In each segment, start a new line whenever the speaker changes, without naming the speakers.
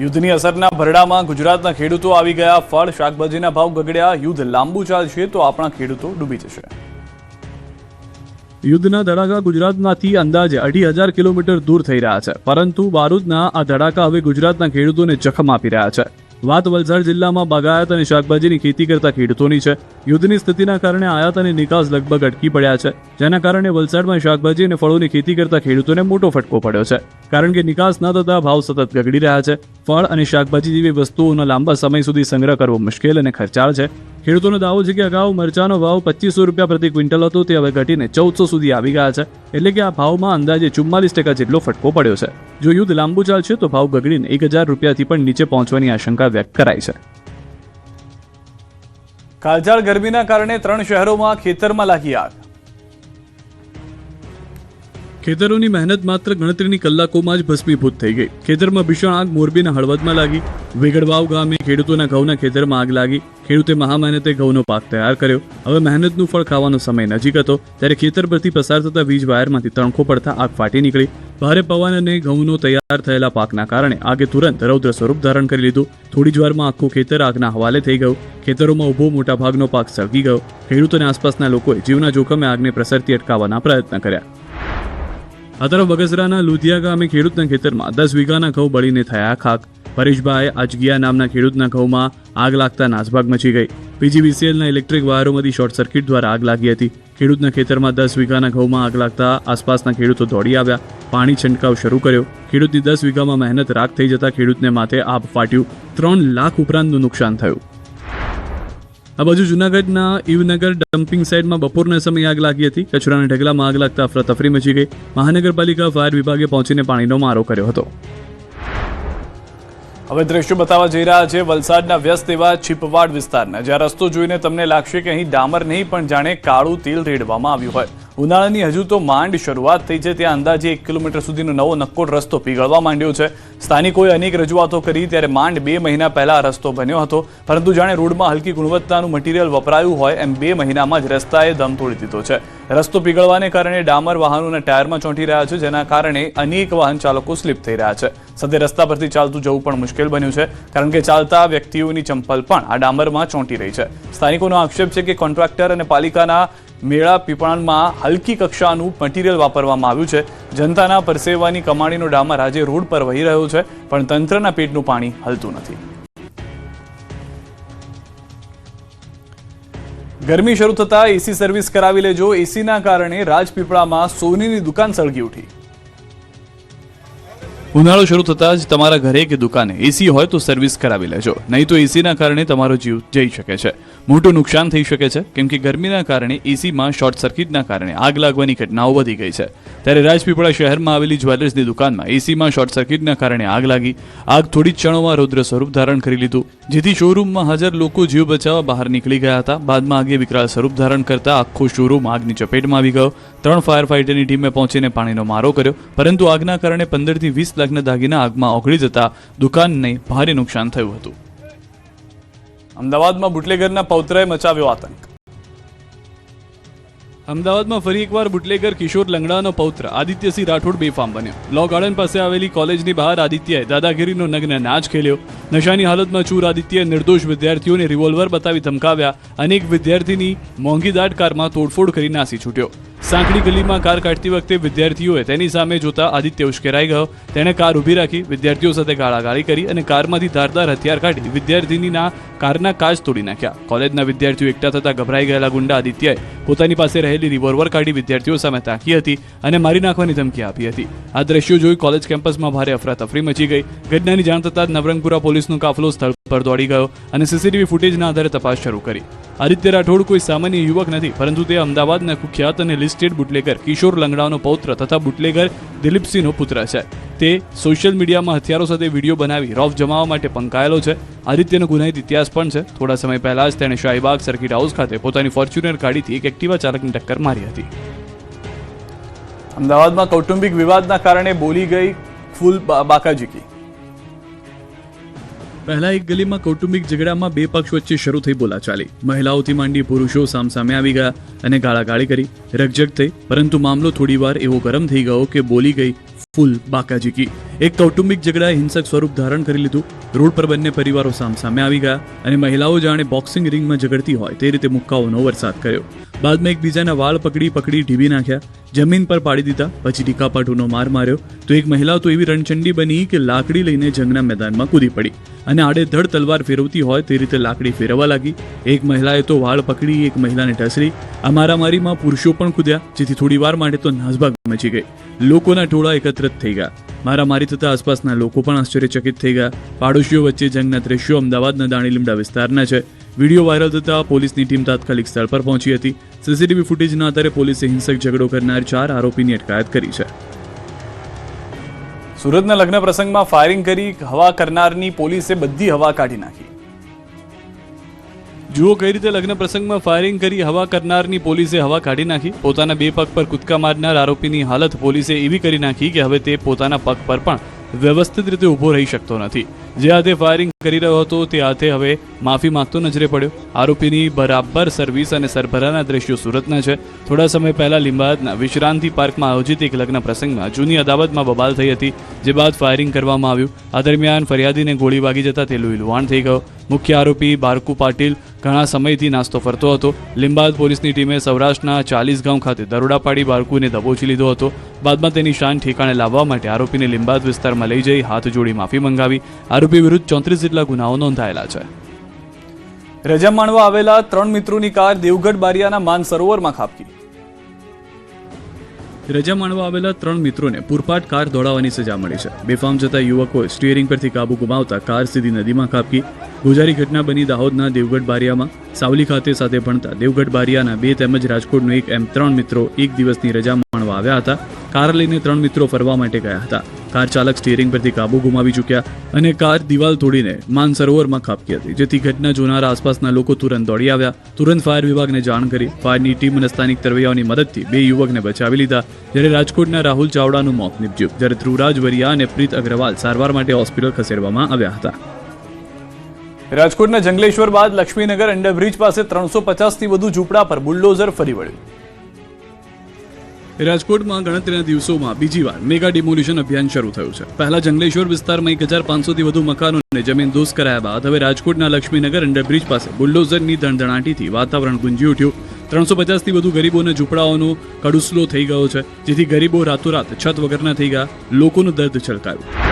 યુદ્ધની અસરના ભરડામાં ગુજરાતના ખેડૂતો આવી ગયા. ફળ શાકભાજીના ભાવ ગગડ્યા. યુદ્ધ લાંબુ ચાલશે તો આપણા ખેડૂતો ડૂબી જશે.
યુદ્ધના ધડાકા ગુજરાતમાંથી અંદાજે 2,500 કિલોમીટર દૂર થઈ રહ્યા છે, પરંતુ બારૂદના આ ધડાકા હવે ગુજરાતના ખેડૂતોને જખમ આપી રહ્યા છે. વાત વલસાડ જિલ્લામાં બાગાયત અને શાકભાજીની ખેતી કરતા ખેડૂતોની છે. યુદ્ધની સ્થિતિના કારણે આયાત અને નિકાસ લગભગ અટકી પડ્યા છે, જેના કારણે વલસાડમાં શાકભાજી અને ફળોની ખેતી કરતા ખેડૂતોને મોટો ફટકો પડ્યો છે, કારણ કે નિકાસ ન થતા ભાવ સતત ગગડી રહ્યા છે. ફળ અને શાકભાજી જેવી વસ્તુઓનો લાંબા સમય સુધી સંગ્રહ કરવો મુશ્કેલ અને ખર્ચાળ છે. ખેડૂતોનો દાવો છે કે અગાઉ મરચાનો ભાવ 2,500 રૂપિયા પ્રતિ ક્વિન્ટલ હતો, તે હવે ઘટીને 1,400 સુધી આવી ગયા છે. એટલે કે આ ભાવમાં અંદાજે 44% જેટલો ફટકો પડ્યો છે. જો યુદ્ધ લાંબુ ચાલશે તો ભાવ ગગડીને 1,000 રૂપિયાથી પણ નીચે પહોંચવાની આશંકા વ્યક્ત કરાઈ છે.
કાળઝાળ ગરમીના કારણે 3 શહેરોમાં ખેતરમાં લાગી આગ.
ખેતરોની મહેનત માત્ર ગણતરીની કલાકોમાં જ ભસ્મીભૂત થઈ ગઈ. ખેતરમાં ભીષણ આગ મોરબીના હળવદમાં લાગી. વેગડવાવ ગામે ખેડૂતોના ઘઉંના ખેતરમાં આગ લાગી. ખેડૂતે મહામહેનતે ઘઉંનો પાક તૈયાર કર્યો. હવે મહેનતનું ફળ ખાવાનો સમય નજીક હતો, ત્યારે ખેતર પરથી પસાર થતા વીજ વાયરમાંથી તણખો પડતા આગ ફાટી નીકળી. ભારે પવન અને ઘઉંનો તૈયાર થયેલા પાકના કારણે આગે તુરંત રૌદ્ર સ્વરૂપ ધારણ કરી લીધું. થોડી જ વારમાં આખું ખેતર આગના હવાલે થઈ ગયું. ખેતરોમાં ઊભો મોટા ભાગનો પાક સળગી ગયો. ખેડૂતો અને આસપાસના લોકોએ જીવના જોખમે આગને પ્રસરતી અટકાવવાના પ્રયત્ન કર્યા. આ તરફ બગસરાના લુધિયા ગામે ખેડૂતના ખેતરમાં 10 વીઘાના ઘઉં બળીને થયા ખાક. પરેશભાઈ આજગિયા નામના ખેડૂતના ઘઉંમાં આગ લાગતા નાસભાગ મચી ગઈ. પીજીવીસીએલના ઇલેક્ટ્રિક વાયરોમાંથી શોર્ટ સર્કિટ દ્વારા આગ લાગી હતી. ખેડૂતના ખેતરમાં 10 વીઘાના ઘઉંમાં આગ લાગતા આસપાસના ખેડૂતો દોડી આવ્યા. પાણી છંટકાવ શરૂ કર્યો. ખેડૂતની 10 વીઘામાં મહેનત રાખ થઈ જતા ખેડૂતને માથે આભ ફાટ્યું. 3 લાખ ઉપરાંતનું નુકસાન થયું. આ બાજુ જૂનાગઢના ઈવનગર ડમ્પિંગ સાઇટમાં બપોરના સમયે આગ લાગી હતી. કચરાના ઢગલામાં આગ લાગતા અફરાતફરી મચી ગઈ. મહાનગરપાલિકા ફાયર વિભાગે પહોંચીને પાણીનો મારો કર્યો હતો.
હવે દ્રશ્યો બતાવવા જઈ રહ્યા છે વલસાડના વ્યસ્ત એવા છીપવાડ વિસ્તારના, જ્યાં રસ્તો જોઈને તમને લાગશે કે અહીં ડામર નહીં પણ જાણે કાળું તેલ રેડવામાં આવ્યું હોય. ઉનાળાની હજુ તો માંડ શરૂઆત થઈ છે, ત્યાં અંદાજે 1 કિલોમીટર સુધીનો નવો નક્કોડ રસ્તો પીગળવા માંડ્યો છે. સ્થાનિકોએ અનેક રજૂઆતો કરી, ત્યારે માંડ 2 મહિના પહેલા આ રસ્તો બન્યો હતો, પરંતુ જાણે રોડમાં હલકી ગુણવત્તાનું મટીરીયલ વપરાયું હોય એમ 2 મહિનામાં જ રસ્તાએ દમ તોડી દીધો છે. રસ્તો પીગળવાને કારણે ડામર વાહનોના ટાયરમાં ચોંટી રહ્યા છે, જેના કારણે અનેક વાહન ચાલકો સ્લીપ થઈ રહ્યા છે. સાથે રસ્તા પરથી ચાલતું જવું પણ મુશ્કેલ બન્યું છે, કારણ કે ચાલતા વ્યક્તિઓની ચંપલ પણ આ ડામરમાં ચોંટી રહી છે. સ્થાનિકોનો આક્ષેપ છે કે કોન્ટ્રાક્ટર અને પાલિકાના મેળા પીપળામાં હલકી કક્ષાનું મટીરીયલ વાપરવામાં આવ્યું છે. જનતાના પરસેવાની કમાણીનો ડામર આજે રોડ પર વહી રહ્યો છે, પણ તંત્રના પેટનું પાણી હલતું નથી. ગરમી શરૂ થતા એસી સર્વિસ કરાવી લેજો. એસીના કારણે રાજપીપળામાં સોનીની દુકાન સળગી ઉઠી. ઉનાળો શરૂ થતાં જ તમારા ઘરે કે દુકાને એસી હોય તો સર્વિસ કરાવી લેજો, નહીં તો એસીના કારણે તમારો જીવ જઈ શકે છે. મોટું નુકસાન થઈ શકે છે, કેમ કે ગરમીના કારણે એસીમાં શોર્ટ સર્કિટના કારણે આગ લાગવાની ઘટનાઓ વધી ગઈ છે. ત્યારે રાજપીપળા શહેરમાં આવેલી જ્વેલર્સની દુકાનમાં એસીમાં શોર્ટ સર્કિટના કારણે આગ લાગી. આગ થોડી જ ક્ષણોમાં રૌદ્ર સ્વરૂપ ધારણ કરી લીધું, જેથી શોરૂમમાં હાજર લોકો જીવ બચાવવા બહાર નીકળી ગયા હતા. બાદમાં આગે વિકરાળ સ્વરૂપ ધારણ કરતા આખો શોરૂમ આગની ચપેટમાં આવી ગયો. 3 ફાયર ફાઇટરની ટીમે પહોંચીને પાણીનો મારો કર્યો, પરંતુ આગના કારણે 15 થી 20 લાખના દાગીના આગમાં ઓગળી જતા દુકાનને ભારે નુકસાન થયું હતું. અમદાવાદમાં બુટલેગરના પૌત્રએ મચાવ્યો આતંક. અમદાવાદમાં ફરી એકવાર બુટલેગર કિશોર લંગડાનો પૌત્ર આદિત્યસિંહ રાઠોડ બેફામ બન્યો. લો ગાર્ડન પાસે આવેલી કોલેજની બહાર આદિત્યએ દાદાગીરીનો નગ્ન નાચ ખેલ્યો. નશાની હાલતમાં ચૂર આદિત્યએ નિર્દોષ વિદ્યાર્થીઓને રિવોલ્વર બતાવી ધમકાવ્યા. અનેક વિદ્યાર્થીની મોંઘીદાટ કારમાં તોડફોડ કરી નાસી છૂટ્યો. સાંકડી ગલીમાં કાર કાઢતી વખતે વિદ્યાર્થીઓએ તેની સામે જોતા આદિત્ય ઉશ્કેરાઈ ગયો. તેણે કાર ઊભી રાખી, વિદ્યાર્થીઓ સાથે ગાળાગાળી કરી અને કારમાંથી ધારદાર હથિયાર કાઢી વિદ્યાર્થીનીના કારના કાચ તોડી નાખ્યા. કોલેજના વિદ્યાર્થીઓ એકઠા થતા ગભરાઈ ગયેલા ગુંડા આદિત્યએ પોતાની પાસે રહેલી રિવોલ્વર કાઢી વિદ્યાર્થીઓ સામે તાકી હતી અને મારી નાખવાની ધમકી આપી હતી. આ દ્રશ્યો જોઈ કોલેજ કેમ્પસમાં ભારે અફરાતફરી મચી ગઈ. ઘટનાની જાણ થતાં જ નવરંગપુરા પોલીસનો કાફલો સ્થળ પર દોડી ગયો અને સીસીટીવી ફૂટેજના આધારે તપાસ શરૂ કરી. આદિત્ય રાઠોડ કોઈ સામાન્ય યુવક નથી, પરંતુ તે અમદાવાદના કુખ્યાત અને લિસ્ટેડ બુટલેગર કિશોર લંગડાનો પૌત્ર તથા બુટલેગર દિલીપસિંહનો પુત્ર છે. તે સોશિયલ મીડિયામાં હથિયારો સાથે વિડીયો બનાવી રોફ જમાવવા માટે પંકાયેલો છે. આદિત્યનો ગુનાહિત ઇતિહાસ પણ છે. થોડા સમય પહેલા જ તેણે શાહીબાગ સર્કિટ હાઉસ ખાતે પોતાની ફોર્ચ્યુનર ગાડીથી એક એક્ટિવા ચાલકને ટક્કર મારી હતી. અમદાવાદમાં કૌટુંબિક વિવાદના કારણે બોલી ગઈ ફૂલ બાકાજીકી.
પહેલા એક ગલીમાં કૌટુંબિક ઝઘડામાં 2 પક્ષ વચ્ચે શરૂ થઈ બોલાચાલી. મહિલાઓથી માંડી પુરુષો સામસામે આવી ગયા અને ગાળાગાળી કરી. રકઝક થઈ, પરંતુ મામલો થોડીવાર એવો ગરમ થઈ ગયો કે બોલી ગઈ ફૂલ બાકાજી કી. એક કૌટુંબિક ઝઘડાએ હિંસક સ્વરૂપ ધારણ કરી લીધું. રોડ પર બંને પરિવારો સામસામે આવી ગયા અને મહિલાઓ જાણે બોક્સિંગ રિંગમાં ઝઘડતી હોય તે રીતે મુક્કાઓનો વરસાદ કર્યો. બાદમાં એકબીજાના વાળ પકડી ઢીબી નાખ્યા, જમીન પર પાડી દીધા, પછી ટીકાપાટુનો માર માર્યો તો એક મહિલા તો એવી રણચંડી બની કે લાકડી લઈને જંગના મેદાનમાં કૂદી પડી અને આડેધડ તલવાર ફેરવતી હોય તે રીતે લાકડી ફેરવવા લાગી. એક મહિલાએ તો વાળ પકડી એક મહિલાને ઢસડી. આ મારામારીમાં પુરુષો પણ કૂદ્યા, જેથી થોડી વાર માટે તો નાસભાગ મચી ગઈ. લોકોના ટોળા એકત્રિત થઈ ગયા. મારામારી થતા આસપાસના લોકો પણ આશ્ચર્યચકિત થઈ ગયા. પાડોશીઓ વચ્ચે જંગના દ્રશ્યો અમદાવાદના દાણીલીમડા વિસ્તારના છે. વિડીયો વાયરલ થતા પોલીસની ટીમ તાત્કાલિક સ્થળ પર પહોંચી હતી. સીસીટીવી ફૂટેજના આધારે પોલીસે હિંસક ઝઘડો કરનાર 4 આરોપીની અટકાયત કરી છે.
સુરતના લગ્ન પ્રસંગમાં ફાયરિંગ કરી હવા કરનારની પોલીસે બધી હવા કાઢી નાખી. જુઓ કઈ રીતે લગ્ન પ્રસંગમાં ફાયરિંગ કરી હવા કરનારની પોલીસે હવા કાઢી નાખી. પોતાના 2 પગ પર કૂદકા મારનાર આરોપીની હાલત પોલીસે એવી કરી નાખી કે હવે તે પોતાના પગ પર પણ વ્યવસ્થિત રીતે ઊભો રહી શકતો નથી. જે હાથે ફાયરિંગ કરી રહ્યો હતો તે હાથે હવે માફી માંગતો નજરે પડ્યો. આરોપીની બરાબર સર્વિસ અને સરભરાના દ્રશ્યો સુરતના છે. થોડા સમય પહેલા લીંબાયતના વિશ્રાંતિ પાર્કમાં આયોજિત એક લગ્ન પ્રસંગમાં જૂની અદાવતમાં બબાલ થઈ હતી, જે બાદ ફાયરિંગ કરવામાં આવ્યું. આ દરમિયાન ફરિયાદીને ગોળી વાગી જતા તે લુહાણ થઈ ગયો. મુખ્ય આરોપી બારકુ પાટીલ ઘણા સમયથી નાસ્તો ફરતો હતો. લીંબાયત પોલીસની ટીમે સૌરાષ્ટ્રના 40 ગામ ખાતે દરોડા પાડી બારકુને દબોચી લીધો હતો. બાદમાં તેની શાન ઠેકાણે લાવવા માટે આરોપીને લીંબાયત વિસ્તારમાં લઈ જઈ હાથ જોડી માફી મંગાવી. આરોપી વિરુદ્ધ 34 જેટલા ગુનાઓ નોંધાયેલા છે. રજા માણવા આવેલા 3 મિત્રોની કાર દેવગઢ બારિયાના માનસરોવરમાં ખાબકી.
રજા માણવા આવેલા 3 મિત્રોને પૂરપાટ કાર દોડાવવાની સજા મળી છે. બેફામ જતા યુવકોએ સ્ટીયરિંગ પરથી કાબુ ગુમાવતા કાર સીધી નદીમાં ખાબકી. ગોજારી ઘટના બની દાહોદના દેવગઢ બારિયામાં. સાવલી ખાતે સાથે ભણતા દેવગઢ બારિયાના 2 તેમજ રાજકોટનો 1 એમ 3 મિત્રો એક દિવસની રજા માણવા આવ્યા હતા. કાર લઈને 3 મિત્રો ફરવા માટે ગયા હતા. કાર ચાલક સ્ટીયરિંગ પરથી કાબુ ગુમાવી ચૂક્યા અને કાર દિવાલ તોડીને માનસરોવરમાં ખાબકી હતી, જેથી ઘટના જોનારા આસપાસના લોકો તુરંત દોડી આવ્યા. તુરંત ફાયર વિભાગને જાણ કરી. ફાયરની ટીમ અને સ્થાનિક તરવૈયાઓની મદદથી 2 યુવકને બચાવી લીધા. જ્યારે રાજકોટના રાહુલ ચાવડાનું મોત નીપજ્યું, જ્યારે ધ્રુવરાજ વરિયા અને પ્રીત અગ્રવાલ સારવાર માટે હોસ્પિટલ ખસેડવામાં આવ્યા હતા.
રાજકોટના જંગલેશ્વર બાદ લક્ષ્મીનગર અંડરબ્રિજ પાસે 350થી વધુ ઝૂંપડા પર બુલડોઝર ફરી વળ્યું.
રાજકોટમાં ગણતરીના દિવસોમાં બીજી વાર મેગા ડિમોલિશન અભિયાન શરૂ થયું છે. પહેલા જંગલેશ્વર વિસ્તારમાં 1500થી વધુ મકાનોને જમીન દોસ્ત કરાયા બાદ હવે રાજકોટના લક્ષ્મીનગર અંડરબ્રિજ પાસે બુલડોઝરની ધણધણાટીથી વાતાવરણ ગુંજી ઉઠ્યું. 350થી વધુ ગરીબોના ઝૂંપડાઓનો કડુસલો થઈ ગયો છે, જેથી ગરીબો રાતોરાત છત વગરના થઈ ગયા. લોકોનું દર્દ છલકાયું.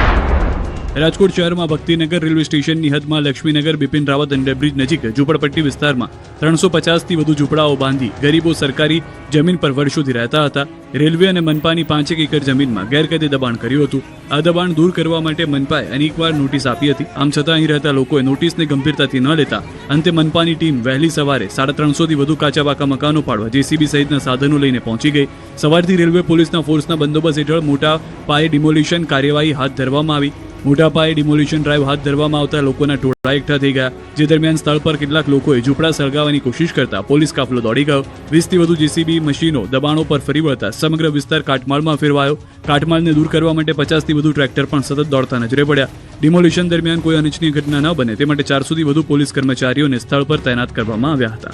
રાજકોટ શહેરમાં ભક્તિનગર રેલવે સ્ટેશનની હદમાં લક્ષ્મીનગર બિપિન રાવત અંડરબ્રિજ નજીક ઝૂંપડપટ્ટી વિસ્તારમાં 350થી વધુ ઝૂંપડાઓ બાંધી ગરીબો સરકારી જમીન પર વર્ષોથી રહેતા હતા. રેલવે અને મનપાની 5 એકર જમીનમાં ગેરકાયદે દબાણ કર્યું હતું. આ દબાણ દૂર કરવા માટે મનપાએ અનેકવાર નોટિસ આપી હતી. આમ છતાં અહીં રહેતા લોકોએ નોટિસને ગંભીરતાથી ન લેતા અંતે મનપાની ટીમ વહેલી સવારે 350થી વધુ કાચા પાકા મકાનો પાડવા જેસીબી સહિતના સાધનો લઈને પહોંચી ગઈ. સવારથી રેલવે પોલીસના ફોર્સના બંદોબસ્ત હેઠળ મોટા પાયે ડિમોલિશન કાર્યવાહી હાથ ધરવામાં આવી. મોટા પાયે ડિમોલિશન ડ્રાઈવ હાથ ધરવામાં આવતા લોકોના ટોળા એકઠા થઈ ગયા. જે દરમિયાન સ્થળ પર કેટલાક લોકોએ ઝૂંપડા સળગાવવાની કોશિશ કરતા પોલીસ કાફલો દોડી ગયો. 20થી વધુ જેસીબી મશીનો દબાણો પર ફરી વળતા સમગ્ર વિસ્તાર કાટમાળમાં ફેરવાયો. કાટમાળને દૂર કરવા માટે 50થી વધુ ટ્રેક્ટર પણ સતત દોડતા નજરે પડ્યા. ડિમોલિશન દરમિયાન કોઈ અનિચ્છનીય ઘટના ન બને તે માટે 400થી વધુ પોલીસ કર્મચારીઓને સ્થળ પર તૈનાત કરવામાં આવ્યા હતા.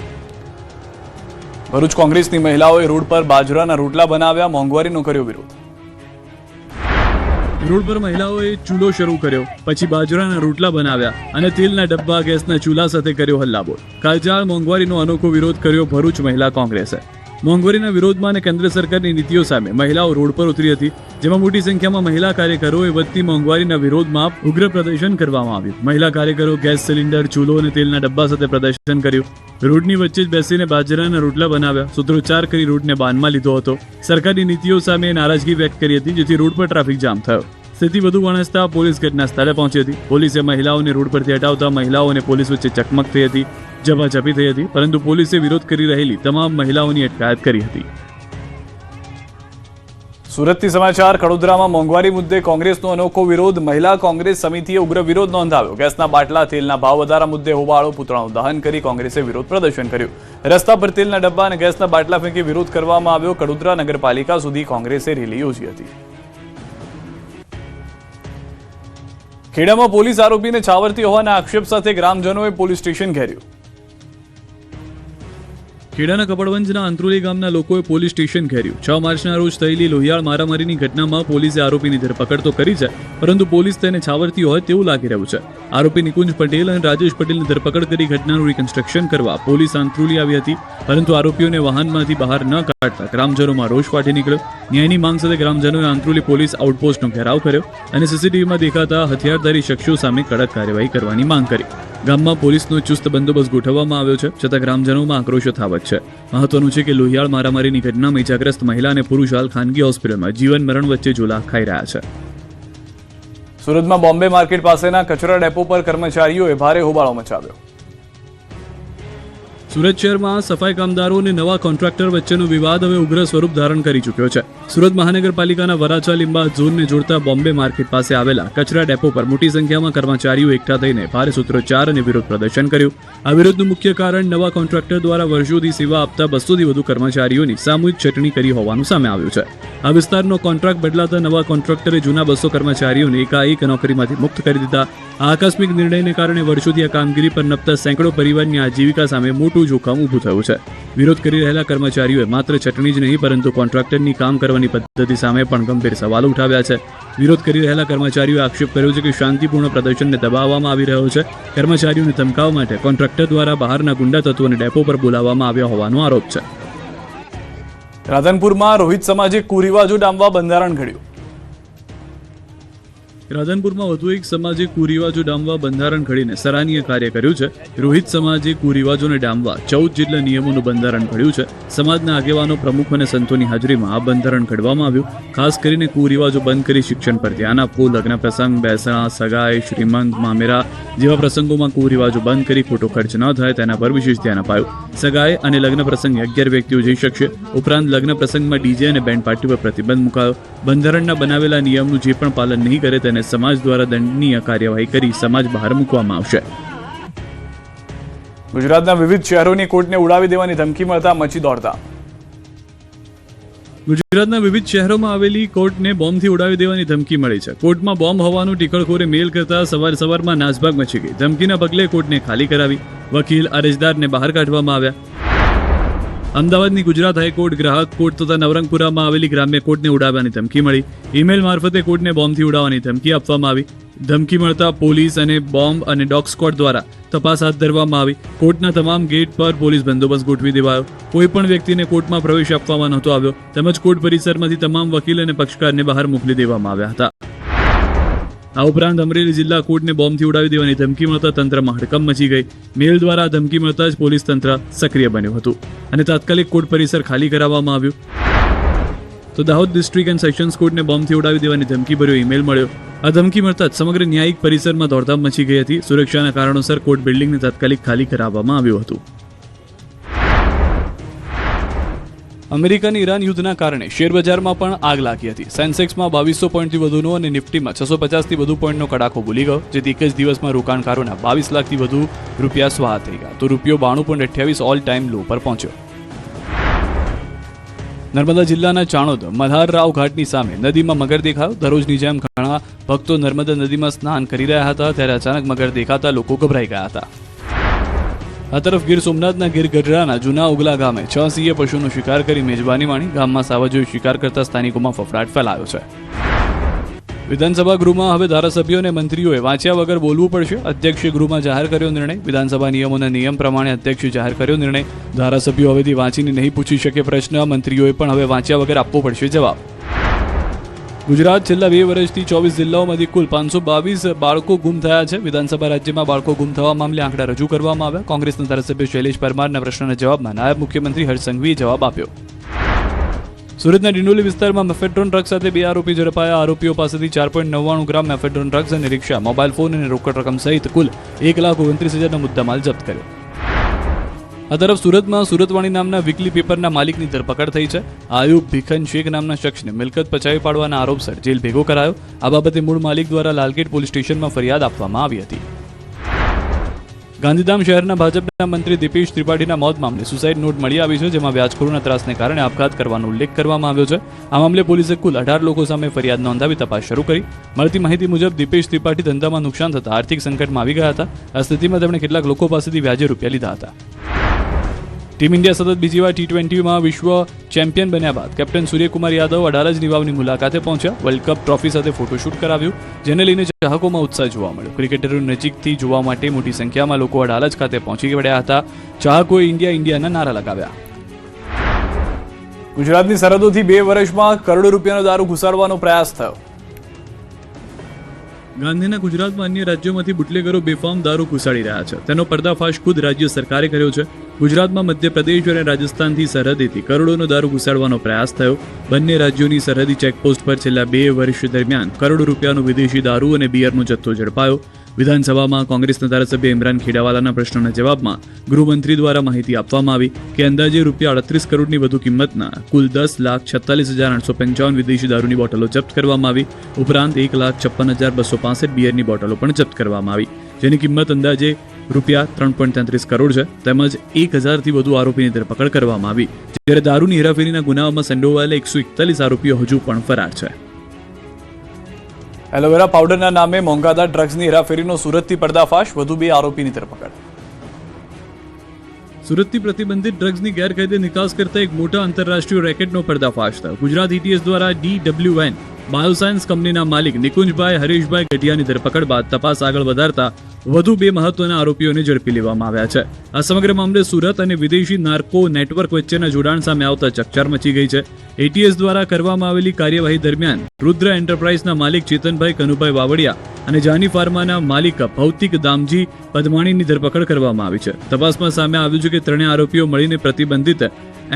ભરૂચ કોંગ્રેસની મહિલાઓએ રોડ પર બાજરાના રોટલા બનાવ્યા, મોંઘવારીનો કર્યો વિરોધ.
રોડ પર મહિલાઓએ ચૂલો શરૂ કર્યો, પછી બાજરાના રોટલા બનાવ્યા અને તેલના ડબ્બા ગેસના ચૂલા સાથે કર્યો હલ્લાબોલ. કાળઝાળ મોંઘવારીનો અનોખો વિરોધ કર્યો ભરૂચ મહિલા કોંગ્રેસે. મોંઘવારીના વિરોધમાં અને કેન્દ્ર સરકારની નીતિઓ સામે મહિલાઓ રોડ પર ઉતરી હતી, જેમાં મોટી સંખ્યામાં મહિલા કાર્યકરોએ વધતી મોંઘવારીના વિરોધમાં ઉગ્ર પ્રદર્શન કરવામાં આવ્યું. મહિલા કાર્યકરો ગેસ સિલિન્ડર, ચૂલો અને તેલના ડબ્બા સાથે પ્રદર્શન કર્યું. રોડની વચ્ચે જ બેસીને બાજરાના રોટલા બનાવ્યા, સૂત્રોચ્ચાર કરી રોડને બાનમાં લીધો હતો. સરકારની નીતિઓ સામે નારાજગી વ્યક્ત કરી હતી, જેથી રોડ પર ટ્રાફિક જામ થયો. સ્થિતિ વધુ વણસતા પોલીસ ઘટના સ્થળે પહોંચી હતી. પોલીસે મહિલાઓને રોડ પરથી હટાવતા મહિલાઓ અને પોલીસ વચ્ચે ચકમક થઈ હતી, ઝપાઝપી થઈ હતી, પરંતુ પોલીસે વિરોધ કરી રહેલી તમામ મહિલાઓની અટકાયત કરી હતી.
સુરતથી સમાચાર. કડોદરામાં મોંઘવારી મુદ્દે કોંગ્રેસનો અનોખો વિરોધ. મહિલા કોંગ્રેસ સમિતિએ ઉગ્ર વિરોધ નોંધાવ્યો. ગેસના બાટલા, તેલના ભાવ વધારા મુદ્દે હોબાળો, પુતળાનું દહન કરી કોંગ્રેસે વિરોધ પ્રદર્શન કર્યું. રસ્તા પર તેલના ડબ્બા અને ગેસના બાટલા ફેંકી વિરોધ કરવામાં આવ્યો. કડોદરા નગરપાલિકા સુધી કોંગ્રેસે રેલી યોજી હતી. ખેડામાં પોલીસ આરોપીને છાવરતી હોવાના આક્ષેપ સાથે ગ્રામજનોએ પોલીસ સ્ટેશન ઘેર્યું.
ખેડાના કપડવંજના અંત્રોલી ગામના લોકોએ પોલીસ સ્ટેશન ઘેર્યું. 6 માર્ચના રોજ થયેલી લોહિયાળ મારામારીની ઘટનામાં પોલીસે આરોપીની ધરપકડ તો કરી છે, પરંતુ પોલીસ તેને છાવરતી હોય તેવું લાગી રહ્યું છે. આરોપી નિકુંજ પટેલ અને રાજેશ પટેલની ધરપકડ કરી ઘટનાનું રિકન્સ્ટ્રક્શન કરવા પોલીસ અંત્રોલી આવી હતી, પરંતુ આરોપીઓને વાહનમાંથી બહાર ન કાઢતા ગ્રામજનોમાં રોષ ફાટી નીકળ્યો. ન્યાયની માંગ સાથે ગ્રામજનોએ અંત્રોલી પોલીસ આઉટપોસ્ટનો ઘેરાવ કર્યો અને સીસીટીવીમાં દેખાતા હથિયારધારી શખ્સો સામે કડક કાર્યવાહી કરવાની માંગ કરી. ગામમાં પોલીસનો ચુસ્ત બંદોબસ્ત ગોઠવવામાં આવ્યો છે, છતાં ગ્રામજનોમાં આક્રોશ યથાવત છે. મહત્વનું છે કે લોહિયાળ મારામારીની ઘટનામાં ઇજાગ્રસ્ત મહિલા અને પુરુષ હાલ ખાનગી હોસ્પિટલમાં જીવન મરણ વચ્ચે ઝોલા ખાઈ રહ્યા છે.
સુરતમાં બોમ્બે માર્કેટ પાસેના કચરા ડેપો પર કર્મચારીઓએ ભારે હોબાળો મચાવ્યો.
સુરત શહેરમાં સફાઈ કામદારો અને નવા કોન્ટ્રાક્ટર વચ્ચેનો વિવાદ હવે ઉગ્ર સ્વરૂપ ધારણ કરી ચૂક્યો છે. સુરત મહાનગરપાલિકાના વરાછા લીંબા ઝોનને જોડતા બોમ્બે માર્કેટ પાસે આવેલા કચરા ડેપો પર મોટી સંખ્યામાં કર્મચારીઓ એકઠા થઈને ભારે સૂત્રોચ્ચાર અને વિરોધ પ્રદર્શન કર્યું. આ વિરોધનું મુખ્ય કારણ નવા કોન્ટ્રાક્ટર દ્વારા વર્ષોથી સેવા આપતા 200થી વધુ કર્મચારીઓની સામૂહિક છટણી કરી હોવાનું સામે આવ્યું છે. આ વિસ્તારનો કોન્ટ્રાક્ટ બદલાતા નવા કોન્ટ્રાક્ટરે જૂના 200 કર્મચારીઓને એકાએક નોકરીમાંથી મુક્ત કરી દીધા. આ આકસ્મિક નિર્ણયને કારણે વર્ષોથી આ કામગીરી પર નપતા સેંકડો પરિવારની આજીવિકા સામે મોટું જોખમ ઊભું થયું છે. વિરોધ કરી રહેલા કર્મચારીઓએ માત્ર ચટણી જ નહીં, પરંતુ કોન્ટ્રાક્ટરની કામ કરવાની પદ્ધતિ સામે પણ ગંભીર સવાલો ઉઠાવ્યા છે. વિરોધ કરી રહેલા કર્મચારીઓએ આક્ષેપ કર્યો છે કે શાંતિપૂર્ણ પ્રદર્શનને દબાવવામાં આવી રહ્યો છે. કર્મચારીઓને ધમકાવવા માટે કોન્ટ્રાક્ટર દ્વારા બહારના ગુંડા તત્વોને ડેપો પર બોલાવવામાં આવ્યા હોવાનો આરોપ છે.
રાધનપુરમાં રોહિત સમાજે કુરિવાજો ડામવા બંધારણ ઘડ્યું.
રાધનપુરમાં વધુ એક સમાજે કુરિવાજો ડામવા બંધારણ ઘડીને સરાહનીય કાર્ય કર્યું છે. રોહિત સમાજે કુરિવાજોને ડામવા 14 જેટલા નિયમોનું બંધારણ ઘડ્યું છે. સમાજના આગેવાનો, પ્રમુખ અને સંતોની હાજરીમાં આ બંધારણ ઘડવામાં આવ્યું. ખાસ કરીને કુરિવાજો બંધ કરી શિક્ષણ પર ધ્યાન આપવું, લગ્ન પ્રસંગ, બેસણા, સગાઈ, શ્રીમંત, મામેરા જેવા પ્રસંગોમાં કુરિવાજો બંધ કરી ખોટો ખર્ચ ન થાય તેના પર વિશેષ ધ્યાન અપાયું. સગાઈ અને લગ્ન પ્રસંગે 11 વ્યક્તિઓ જઈ શકશે. ઉપરાંત લગ્ન પ્રસંગમાં ડીજે અને બેન્ડ પાર્ટી પર પ્રતિબંધ મુકાયો. બંધારણના બનાવેલા નિયમનું જે પણ પાલન નહીં કરે તેને સમાજ દ્વારા દંડનીય કાર્યવાહી કરી સમાજ બહાર મૂકવામાં આવશે.
ગુજરાતના વિવિધ શહેરોની કોર્ટને ઉડાવી દેવાની ધમકી મળતા મચી દોડતા.
ગુજરાતના વિવિધ શહેરોમાં આવેલી કોર્ટને બોમ્બથી ઉડાવી દેવાની ધમકી મળી છે. કોર્ટમાં બોમ્બ હોવાનું ટીકળખોરે મેલ કરતા સવારમાં નાસભાગ મચી ગઈ. ધમકીના પગલે કોર્ટને ખાલી કરાવી. વકીલ, અરજદારને બહાર કાઢવામાં આવ્યા. અમદાવાદની ગુજરાત હાઈકોર્ટ, ગ્રાહક કોર્ટ તથા નવરંગપુરામાં આવેલી ગ્રામ્ય કોર્ટને ઉડાવવાની ધમકી મળી. ઈમેલ મારફતે કોર્ટને બોમ્બથી ઉડાવવાની ધમકી આપવામાં આવી. ધમકી મળતા પોલીસ અને બોમ્બ અને ડોગ સ્ક્વોડ દ્વારા તપાસ હાથ ધરવામાં આવી. કોર્ટના તમામ ગેટ પર પોલીસ બંદોબસ્ત ગોઠવી દેવાયો. કોઈ પણ વ્યક્તિને કોર્ટમાં પ્રવેશ આપવામાં નહોતો આવ્યો, તેમજ કોર્ટ પરિસરમાંથી તમામ વકીલ અને પક્ષકારને બહાર મોકલી દેવામાં આવ્યા હતા. આ ઉપરાંત અમરેલી જિલ્લા કોર્ટને બોમ્બથી ઉડાવી દેવાની ધમકી મળતા તંત્રમાં હડકંપ મચી ગઈ. મેલ દ્વારા ધમકી મળતા જ પોલીસ તંત્ર સક્રિય બન્યું હતું અને તાત્કાલિક કોર્ટ પરિસર ખાલી કરાવવામાં આવ્યું. તો દાહોદ ડિસ્ટ્રિક્ટ એન્ડ સેશન્સ કોર્ટને બોમ્બથી ઉડાવી દેવાની ધમકી ભર્યો ઈમેલ મળ્યો. આ ધમકી મળતા જ સમગ્ર ન્યાયિક પરિસરમાં દોડધામ મચી ગઈ હતી. સુરક્ષાના કારણોસર કોર્ટ બિલ્ડિંગને તાત્કાલિક ખાલી કરાવવામાં આવ્યું હતું.
અમેરિકાની ઈરાન યુદ્ધના કારણે શેરબજારમાં પણ આગ લાગી હતી. સેન્સેક્સમાં 2200 પોઈન્ટથી વધુનો અને નિફ્ટીમાં 650થી વધુ પોઈન્ટનો કડાકો બોલી ગયો, જેથી એક જ દિવસમાં રોકાણકારોના 22 લાખથી વધુ રૂપિયા સ્વાહ થઈ ગયા. તો રૂપિયો 92.28 ઓલ ટાઈમ લો પર પહોંચ્યો. નર્મદા જિલ્લાના ચાણોદ મલ્હાર રાવ ઘાટની સામે નદીમાં મગર દેખાયો. દરરોજની જેમ ઘણા ભક્તો નર્મદા નદીમાં સ્નાન કરી રહ્યા હતા, ત્યારે અચાનક મગર દેખાતા લોકો ગભરાઈ ગયા હતા. આ તરફ ગીર સોમનાથના ગીર ગઢડાના જૂના ઉગલા ગામે 6 સિંહે પશુનો શિકાર કરી મેજબાની માણી. ગામમાં સાવજોએ શિકાર કરતા સ્થાનિકોમાં ફફડાટ ફેલાયો છે. વિધાનસભા ગૃહમાં હવે ધારાસભ્યો અને મંત્રીઓએ વાંચ્યા વગર બોલવું પડશે. અધ્યક્ષે ગૃહમાં જાહેર કર્યો નિર્ણય. વિધાનસભા નિયમોના નિયમ પ્રમાણે અધ્યક્ષે જાહેર કર્યો નિર્ણય. ધારાસભ્યો હવેથી વાંચીને નહીં પૂછી શકે પ્રશ્ન. મંત્રીઓએ પણ હવે વાંચ્યા વગર આપવો પડશે જવાબ. ગુજરાત છેલ્લા 2 વર્ષથી 24 જિલ્લાઓમાંથી કુલ 522 બાળકો ગુમ થયા છે. વિધાનસભા રાજ્યમાં બાળકો ગુમ થવા મામલે આંકડા રજૂ કરવામાં આવ્યા. કોંગ્રેસના ધારાસભ્ય શૈલેષ પરમારના પ્રશ્નના જવાબમાં નાયબ મુખ્યમંત્રી હર્ષ સંઘવીએ જવાબ આપ્યો. સુરતના ડિંડોલી વિસ્તારમાં મેફેડ્રોન ડ્રગ્સ સાથે 2 આરોપી ઝડપાયા. આરોપીઓ પાસેથી 4.99 ગ્રામ મેફેડ્રોન ડ્રગ્સ અને રિક્ષા, મોબાઈલ ફોન અને રોકડ રકમ સહિત કુલ 1,29,000નો મુદ્દામાલ જપ્ત કર્યો. આ તરફ સુરતમાં સુરતવાણી નામના વીકલી પેપરના માલિકની ધરપકડ થઈ છે. આયુબ ભીખન શેખ નામના શખ્સને મિલકત પચાવી પાડવાના આરોપસર જેલ ભેગો કરાયો. આ બાબતે મૂળ માલિક દ્વારા લાલગેટ પોલીસ સ્ટેશનમાં ફરિયાદ આપવામાં આવી હતી. ગાંધીધામ શહેરના ભાજપના મંત્રી દીપેશ ત્રિપાઠીના મોત મામલે સુસાઇડ નોટ મળી આવી છે, જેમાં વ્યાજખોરોના ત્રાસને કારણે આપઘાત કરવાનો ઉલ્લેખ કરવામાં આવ્યો છે. આ મામલે પોલીસે કુલ 18 લોકો સામે ફરિયાદ નોંધાવી તપાસ શરૂ કરી. મળતી માહિતી મુજબ દીપેશ ત્રિપાઠી ધંધામાં નુકસાન થતા આર્થિક સંકટમાં આવી ગયા હતા. આ સ્થિતિમાં તેમણે કેટલાક લોકો પાસેથી વ્યાજે રૂપિયા લીધા હતા. ટીમ ઇન્ડિયા સતત બીજી વાર T20માં વિશ્વ ચેમ્પિયન બન્યા બાદ કેપ્ટન સૂર્યકુમાર યાદવ અડાલજની વાવની મુલાકાતે પહોંચ્યા. વર્લ્ડ કપ ટ્રોફી સાથે ફોટોશૂટ કરાવ્યું, જેને લઈને ચાહકોમાં ઉત્સાહ જોવા મળ્યો. ક્રિકેટરો નજીકથી જોવા માટે મોટી સંખ્યામાં લોકો અડાલજ ખાતે પહોંચી પડ્યા હતા. ચાહકોએ ઇન્ડિયા ઇન્ડિયાના નારા લગાવ્યા. ગુજરાતની સરહદોથી 2 વર્ષમાં કરોડો રૂપિયાનો દારૂ ઘુસાડવાનો પ્રયાસ થયો.
ગાંધીના ગુજરાતમાં અન્ય રાજ્યોમાંથી બુટલેગરો બેફામ દારૂ ઘુસાડી રહ્યા છે. તેનો પર્દાફાશ ખુદ રાજ્ય સરકારે કર્યો છે. ગુજરાતમાં મધ્યપ્રદેશ અને રાજસ્થાનથી સરહદેથી કરોડોનો દારૂ ઘુસાડવાનો પ્રયાસ થયો. બંને રાજ્યોની સરહદી ચેકપોસ્ટ પર છેલ્લા 2 વર્ષ દરમિયાન કરોડો રૂપિયાનો વિદેશી દારૂ અને બિયરનો જથ્થો ઝડપાયો. વિધાનસભામાં કોંગ્રેસના ધારાસભ્ય ઇમરાન ખેડાવાલાના પ્રશ્નના જવાબમાં ગૃહમંત્રી દ્વારા માહિતી આપવામાં આવી કે અંદાજે રૂપિયા 38 કરોડની વધુ કિંમતના કુલ 10,46,855 વિદેશી દારૂની બોટલો જપ્ત કરવામાં આવી. ઉપરાંત 1,56,265 બિયરની બોટલો પણ જપ્ત કરવામાં આવી, જેની કિંમત અંદાજે રૂપિયા 3.33 કરોડ છે. તેમજ 1,000થી વધુ આરોપીની ધરપકડ કરવામાં આવી, જ્યારે દારૂની હેરાફેરીના ગુનાઓમાં સંડોવાયેલા 141 આરોપીઓ હજુ પણ ફરાર છે.
એલોવેરા પાવડરના નામે મોંઘાદાર ડ્રગ્સની હેરાફેરીનો સુરતથી પર્દાફાશ, વધુ 2 આરોપીની ધરપકડ.
સુરતથી પ્રતિબંધિત ડ્રગ્સની ગેરકાયદે નિકાસ કરતા એક મોટા આંતરરાષ્ટ્રીય રેકેટનો પર્દાફાશ થયો. ગુજરાત ETS દ્વારા DWN બાયોસાયન્સ કંપનીના માલિક નિકુંજભાઈ હરીશભાઈ ગઢિયાની ધરપકડ બાદ તપાસ આગળ વધારતા વધુ 2 મહત્વના આરોપીઓને ઝડપી લેવામાં આવ્યા છે. આ સમગ્ર મામલે સુરત અને વિદેશી નાર્કો નેટવર્ક વચ્ચેના જોડાણ સામે આવતા ચકચાર મચી ગઈ છે. ATS દ્વારા કરવામાં આવેલી કાર્યવાહી દરમિયાન રુદ્ર એન્ટરપ્રાઇઝના માલિક ચેતનભાઈ કનુભાઈ વાવડિયા અને જાની ફાર્માના માલિક ભૌતિક દામજી પદમાણીની ધરપકડ કરવામાં આવી છે. તપાસમાં સામે આવ્યું છે કે ત્રણેય આરોપીઓ મળીને પ્રતિબંધિત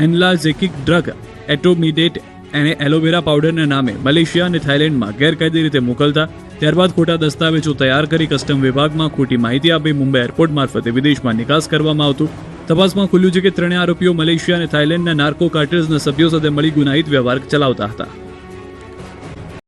એન્લાઝેકિક ડ્રગ એટોમિડેટ અને એલોવેરા પાવડરના નામે મલેશિયા અને થાઇલેન્ડમાં ગેરકાયદે રીતે મોકલતા, ત્યારબાદ ખોટા દસ્તાવેજો તૈયાર કરી કસ્ટમ વિભાગમાં ખોટી માહિતી આપી મુંબઈ એરપોર્ટ મારફતે વિદેશમાં નિકાસ કરવામાં આવતું. તપાસમાં ખુલ્યું છે કે ત્રણેય આરોપીઓ મલેશિયા અને થાઇલેન્ડના નાર્કો કાર્ટેલ્સના સભ્યો સાથે મળી ગુનાહિત વ્યવહાર ચલાવતા હતા.